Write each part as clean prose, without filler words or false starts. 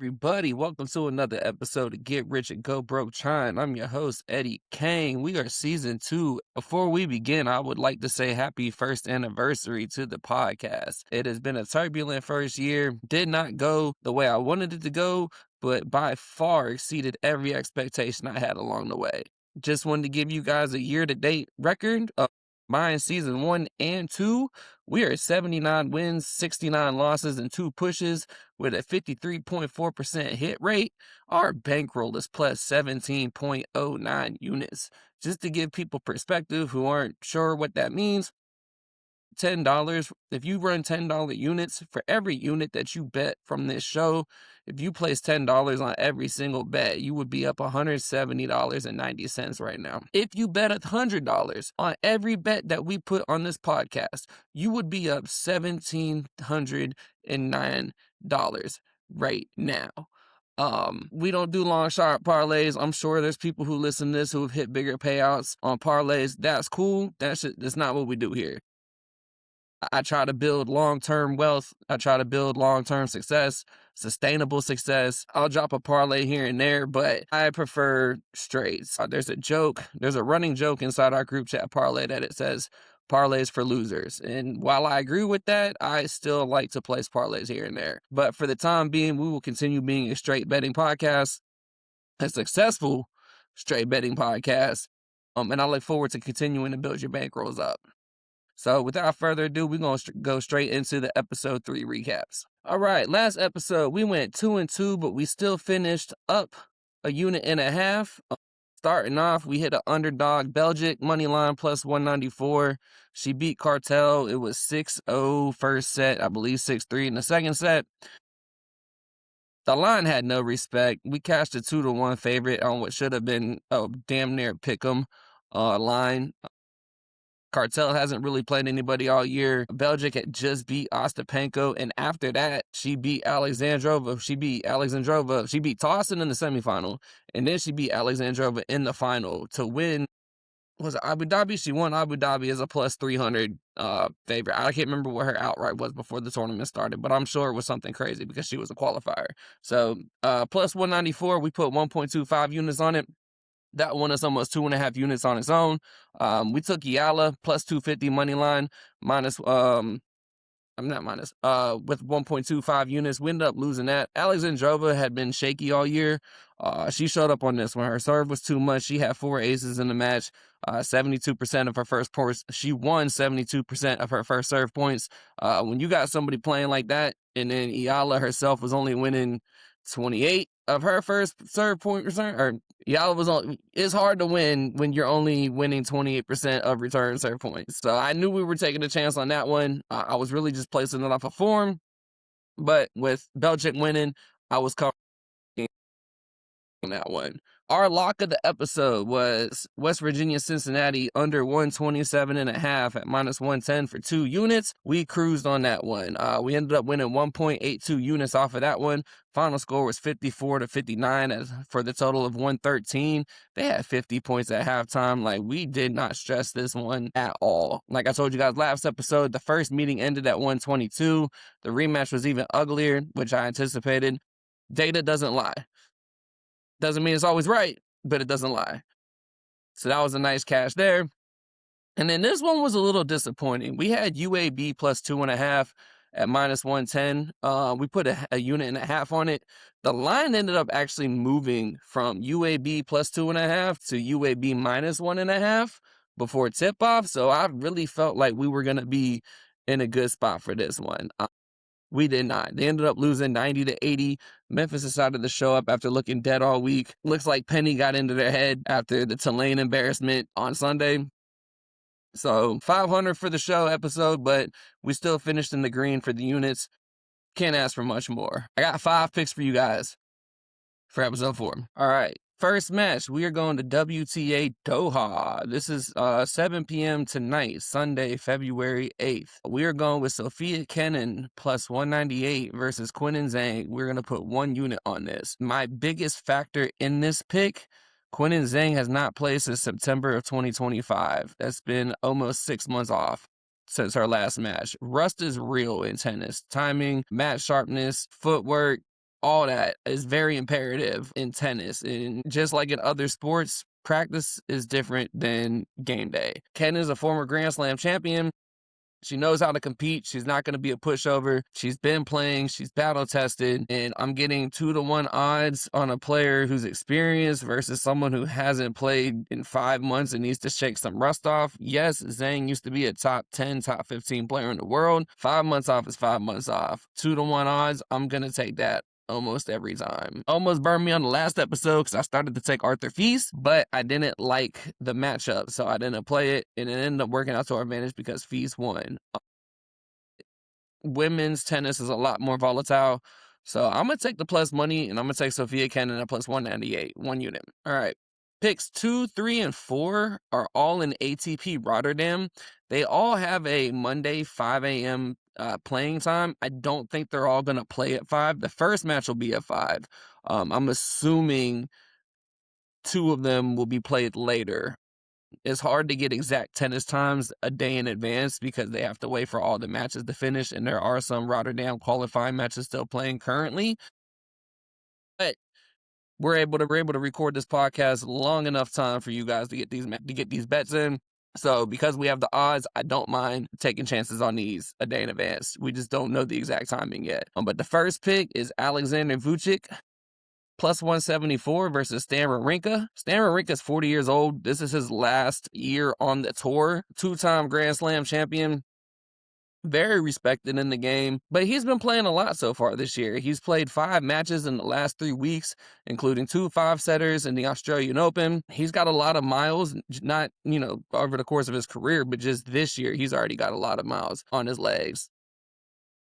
Everybody, welcome to another episode of Get Rich and Go Broke Chine. I'm your host, Eddie Kang. We are season 2. Before we begin, I would like to say happy first anniversary to the podcast. It has been a turbulent first year. Did not go the way I wanted it to go, but by far exceeded every expectation I had along the way. Just wanted to give you guys a year-to-date record of mine season 1 and 2. We are 79 wins, 69 losses, and 2 pushes with a 53.4% hit rate. Our bankroll is plus 17.09 units. Just to give people perspective who aren't sure what that means, $10. If you run $10 units, for every unit that you bet from this show, if you place $10 on every single bet, you would be up $170.90 right now. If you bet $100 on every bet that we put on this podcast, you would be up $1,709 right now. We don't do long shot parlays. I'm sure there's people who listen to this who have hit bigger payouts on parlays. That's cool. That's not what we do here. I try to build long-term wealth. I try to build long-term success, sustainable success. I'll drop a parlay here and there, but I prefer straights. There's a running joke inside our group chat parlay that it says parlays for losers. And while I agree with that, I still like to place parlays here and there. But for the time being, we will continue being a straight betting podcast, a successful straight betting podcast. And I look forward to continuing to build your bankrolls up. So without further ado, we're going to go straight into the episode 3 recaps. All right, last episode, we went 2-2, but we still finished up a unit and a half. Starting off, we hit an underdog Belgic money line plus 194. She beat Cartel. It was 6-0 first set, I believe 6-3 in the second set. The line had no respect. We cashed a 2-1 favorite on what should have been a damn near pick'em line. Cartel hasn't really played anybody all year. Belgic had just beat Ostapenko, and after that, she beat Alexandrova. She beat Towson in the semifinal, and then she beat Alexandrova in the final to win. Was it Abu Dhabi? She won Abu Dhabi as a plus 300 favorite. I can't remember what her outright was before the tournament started, but I'm sure it was something crazy because she was a qualifier. So plus 194, we put 1.25 units on it. That won us almost 2.5 units on its own. We took Yala plus 250 money line with 1.25 units. We ended up losing that. Alexandrova had been shaky all year. She showed up on this one. Her serve was too much. She had 4 aces in the match. 72% of her first points. She won 72% of her first serve points. When you got somebody playing like that, and then Yala herself was only winning 28 of her first serve point return, or Yala was on. It's hard to win when you're only winning 28% of return serve points. So I knew we were taking a chance on that one. I was really just placing it off of form, but with Belgic winning, I was covering that one. Our lock of the episode was West Virginia Cincinnati under 127.5 at minus 110 for 2 units. We cruised on that one. We ended up winning 1.82 units off of that one. Final score was 54-59 for the total of 113. They had 50 points at halftime. Like, we did not stress this one at all. Like I told you guys last episode, the first meeting ended at 122. The rematch was even uglier, which I anticipated. Data doesn't lie. Doesn't mean it's always right, but it doesn't lie. So that was a nice cash there. And then this one was a little disappointing. We had UAB plus 2.5 at minus 110. We put a unit and a half on it. The line ended up actually moving from UAB plus 2.5 to UAB minus 1.5 before tip-off. So I really felt like we were going to be in a good spot for this one. We did not. They ended up losing 90-80. Memphis decided to show up after looking dead all week. Looks like Penny got into their head after the Tulane embarrassment on Sunday. So 500 for the show episode, but we still finished in the green for the units. Can't ask for much more. I got 5 picks for you guys for episode 4. All right. First match, we are going to WTA Doha. This is 7 p.m. tonight, Sunday, February 8th. We are going with Sophia Kenin plus 198 versus Quinn Zhang. We're going to put 1 unit on this. My biggest factor in this pick, Quinn Zhang has not played since September of 2025. That's been almost 6 months off since her last match. Rust is real in tennis. Timing, match sharpness, footwork, all that is very imperative in tennis. And just like in other sports, practice is different than game day. Ken is a former Grand Slam champion. She knows how to compete. She's not going to be a pushover. She's been playing. She's battle tested. And I'm getting 2-1 odds on a player who's experienced versus someone who hasn't played in 5 months and needs to shake some rust off. Yes, Zhang used to be a top 10, top 15 player in the world. 5 months off is 5 months off. 2-1 odds, I'm going to take that almost every time. Almost burned me on the last episode because I started to take Arthur Feast, but I didn't like the matchup, so I didn't play it, and it ended up working out to our advantage because Feast won. Women's tennis is a lot more volatile, so I'm going to take the plus money, and I'm going to take Sophia Kenin at plus 198, 1 unit. All right. Picks 2, 3, and 4 are all in ATP Rotterdam. They all have a Monday 5 a.m. Playing time. I don't think they're all going to play at 5. The first match will be at 5. I'm assuming 2 of them will be played later. It's hard to get exact tennis times a day in advance because they have to wait for all the matches to finish, and there are some Rotterdam qualifying matches still playing currently. But we're able to record this podcast long enough time for you guys to get these bets in. So because we have the odds, I don't mind taking chances on these a day in advance. We just don't know the exact timing yet. But the first pick is Alexander Vucic, plus 174 versus Stan Wawrinka. Stan Wawrinka is 40 years old. This is his last year on the tour. 2-time Grand Slam champion. Very respected in the game, but he's been playing a lot so far this year. He's played 5 matches in the last 3 weeks, including 2 5-setters in the Australian Open. He's got a lot of miles, not, over the course of his career, but just this year, he's already got a lot of miles on his legs.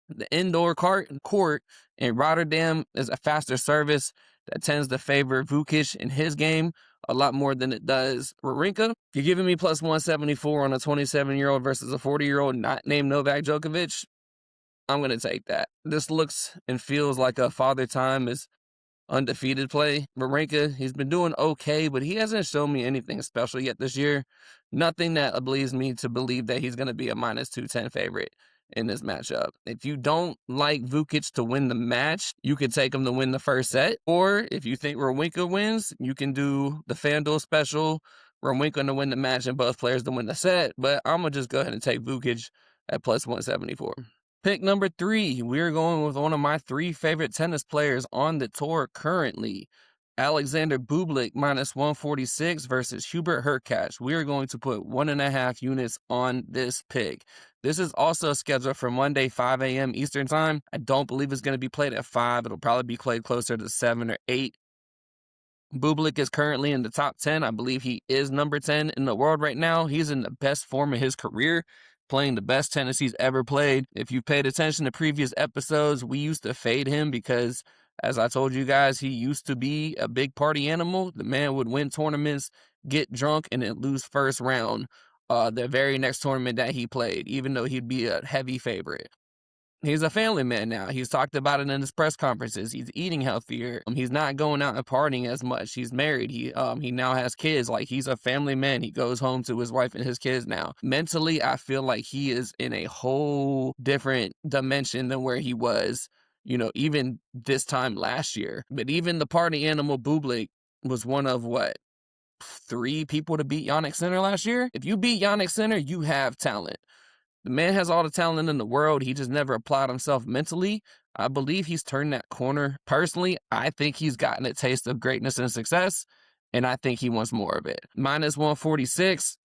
The indoor court in Rotterdam is a faster service that tends to favor Vucic in his game a lot more than it does Wawrinka. You're giving me plus 174 on a 27-year-old versus a 40-year-old not named Novak Djokovic. I'm going to take that. This looks and feels like a Father Time is undefeated play. Wawrinka, he's been doing okay, but he hasn't shown me anything special yet this year. Nothing that leads me to believe that he's going to be a minus 210 favorite in this matchup. If you don't like Vucic to win the match, you could take him to win the first set. Or if you think Wawrinka wins, you can do the FanDuel special, Wawrinka to win the match and both players to win the set. But I'm going to just go ahead and take Vucic at plus 174. Pick number 3, we're going with one of my 3 favorite tennis players on the tour currently. Alexander Bublik minus 146 versus Hubert Hurkacz. We are going to put 1.5 units on this pick. This is also scheduled for Monday, 5 a.m. Eastern Time. I don't believe it's going to be played at 5. It'll probably be played closer to 7 or 8. Bublik is currently in the top 10. I believe he is number 10 in the world right now. He's in the best form of his career, playing the best tennis he's ever played. If you paid attention to previous episodes, we used to fade him because, as I told you guys, he used to be a big party animal. The man would win tournaments, get drunk, and then lose first round the very next tournament that he played, even though he'd be a heavy favorite. He's a family man now. He's talked about it in his press conferences. He's eating healthier. He's not going out and partying as much. He's married. He now has kids. Like, he's a family man. He goes home to his wife and his kids now. Mentally, I feel like he is in a whole different dimension than where he was, even this time last year. But even the party animal Bublik was one of 3 people to beat Jannik Sinner last year? If you beat Jannik Sinner, you have talent. The man has all the talent in the world. He just never applied himself mentally. I believe he's turned that corner. Personally, I think he's gotten a taste of greatness and success, and I think he wants more of it. Minus 146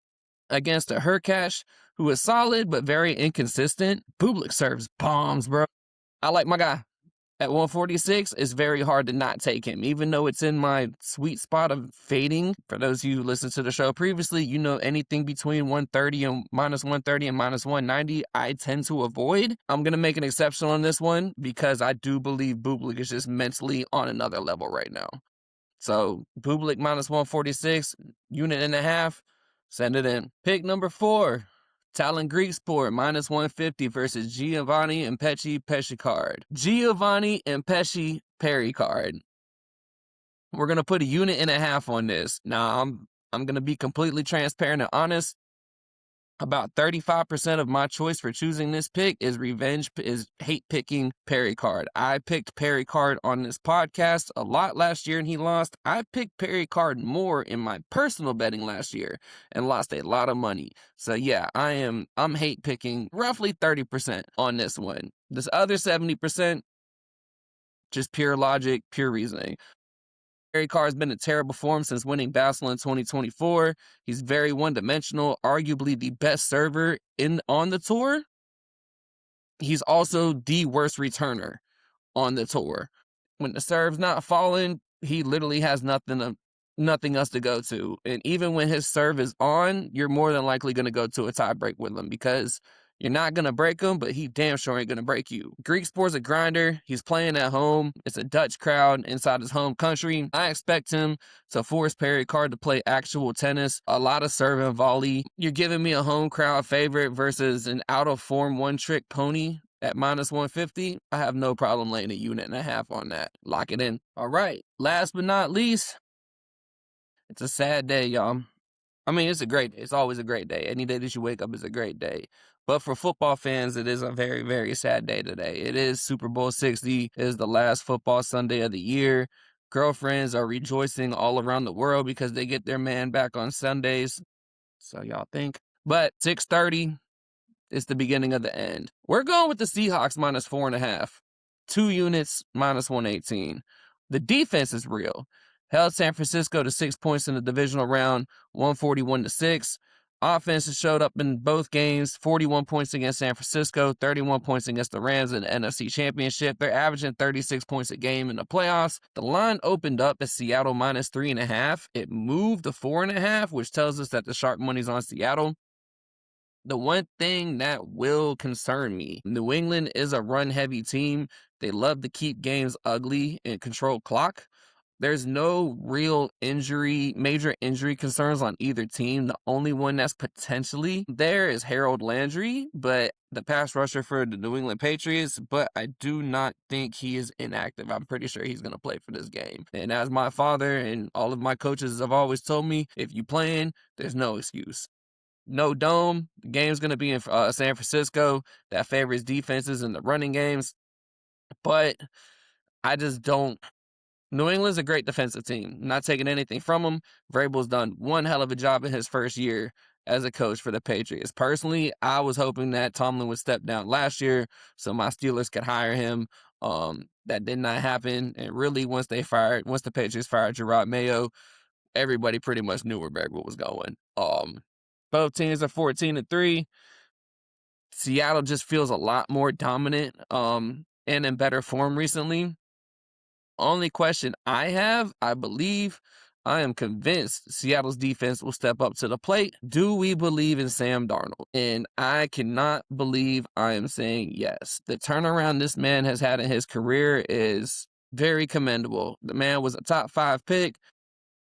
against a Hurkacz, who is solid but very inconsistent. Bublik serves bombs, bro. I like my guy. At 146, it's very hard to not take him, even though it's in my sweet spot of fading. For those of you who listened to the show previously, anything between 130 and minus 130 and minus 190, I tend to avoid. I'm going to make an exception on this one because I do believe Bublik is just mentally on another level right now. So Bublik minus 146, unit and a half, send it in. Pick number 4. Talon Greek Sport, minus 150 versus Giovanni and Pesci Pericard. Giovanni and Pesci Pericard. We're going to put a unit and a half on this. Now, I'm going to be completely transparent and honest. About 35% of my choice for choosing this pick is hate picking Perry Card. I picked Perry Card on this podcast a lot last year and he lost. I picked Perry Card more in my personal betting last year and lost a lot of money. So yeah, I'm hate picking roughly 30% on this one. This other 70%, just pure logic, pure reasoning. Perry Card's been in terrible form since winning Basel in 2024. He's very one-dimensional, arguably the best server on the tour. He's also the worst returner on the tour. When the serve's not falling, he literally has nothing else to go to. And even when his serve is on, you're more than likely going to go to a tie break with him because you're not going to break him, but he damn sure ain't going to break you. Greek Sport's a grinder. He's playing at home. It's a Dutch crowd inside his home country. I expect him to force Perry Card to play actual tennis, a lot of serve and volley. You're giving me a home crowd favorite versus an out-of-form one-trick pony at minus 150. I have no problem laying a unit and a half on that. Lock it in. All right. Last but not least, it's a sad day, y'all. I mean, it's a great day. It's always a great day. Any day that you wake up is a great day. But for football fans, it is a very, very sad day today. It is Super Bowl 60. It is the last football Sunday of the year. Girlfriends are rejoicing all around the world because they get their man back on Sundays. So y'all think. But 6:30, it's the beginning of the end. We're going with the Seahawks minus 4.5. 2 units, minus 118. The defense is real. Held San Francisco to 6 points in the divisional round, 141-6. Offense has showed up in both games, 41 points against San Francisco, 31 points against the Rams in the NFC Championship. They're averaging 36 points a game in the playoffs. The line opened up at Seattle minus 3.5. It moved to 4.5, which tells us that the sharp money's on Seattle. The one thing that will concern me, New England is a run-heavy team. They love to keep games ugly and control clock. There's no real major injury concerns on either team. The only one that's potentially there is Harold Landry, but the pass rusher for the New England Patriots, but I do not think he is inactive. I'm pretty sure he's going to play for this game. And as my father and all of my coaches have always told me, if you playing, there's no excuse. No dome. The game's going to be in San Francisco. That favors defenses in the running games. But I just don't. New England's a great defensive team. Not taking anything from them. Vrabel's done one hell of a job in his first year as a coach for the Patriots. Personally, I was hoping that Tomlin would step down last year so my Steelers could hire him. That did not happen. And really, once the Patriots fired Gerard Mayo, everybody pretty much knew where Vrabel was going. Both teams are 14-3. Seattle just feels a lot more dominant and in better form recently. Only question I have, I am convinced Seattle's defense will step up to the plate. Do we believe in Sam Darnold? And I cannot believe I am saying yes. The turnaround this man has had in his career is very commendable. The man was a top 5 pick.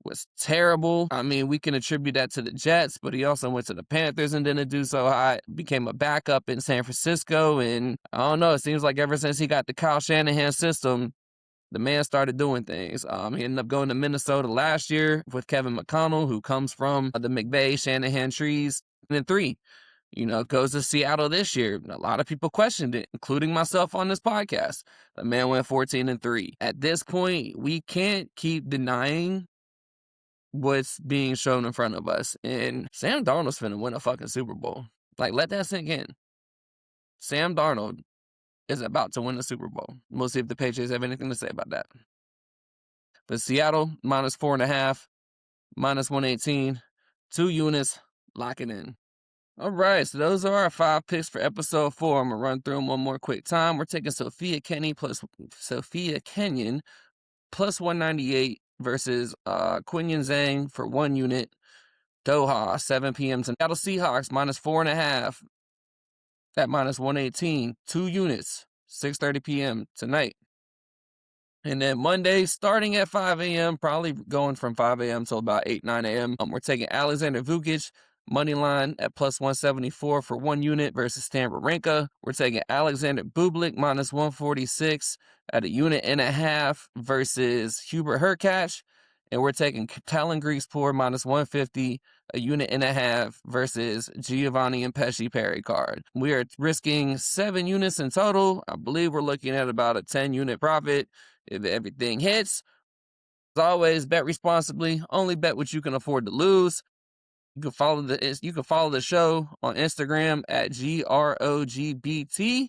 Was terrible. I mean, we can attribute that to the Jets, but he also went to the Panthers and didn't do so hot. Became a backup in San Francisco, and I don't know, it seems like ever since he got the Kyle Shanahan system, the man started doing things. He ended up going to Minnesota last year with Kevin McConnell, who comes from the McVay Shanahan trees. And then 3, goes to Seattle this year. A lot of people questioned it, including myself on this podcast. The man went 14-3. At this point, we can't keep denying what's being shown in front of us. And Sam Darnold's finna win a fucking Super Bowl. Like, let that sink in. Sam Darnold is about to win the Super Bowl. We'll see if the Patriots have anything to say about that. But Seattle, minus 4.5, minus 118, 2 units, lock it in. All right, so those are our 5 picks for episode 4. I'm going to run through them one more quick time. We're taking Sophia Kenyon plus 198 versus Quinyon Zhang for 1 unit. Doha, 7 p.m. tonight. Seattle Seahawks, minus 4.5 at minus 118. 2 units, 6:30 p.m. tonight. And then Monday, starting at 5 a.m., probably going from 5 a.m. till about 8, 9 a.m., we're taking Alexander Vukic, money line at plus 174 for 1 unit versus Stan Wawrinka. We're taking Alexander Bublik, minus 146 at 1.5 units versus Hubert Hurkacz. and we're taking Talon Greasepoor minus 150, a unit and a half versus Giovanni and Pesci Perry card. We are risking 7 units in total. I believe we're looking at about a 10 unit profit if everything hits. As always, bet responsibly. Only bet what you can afford to lose. You can follow the show on Instagram at GROGBT.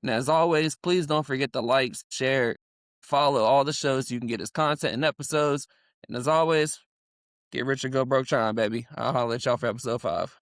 And as always, please don't forget to like, share, follow all the shows so you can get his content and episodes. And as always, get rich or go broke trying, baby. I'll holler at y'all for episode 5.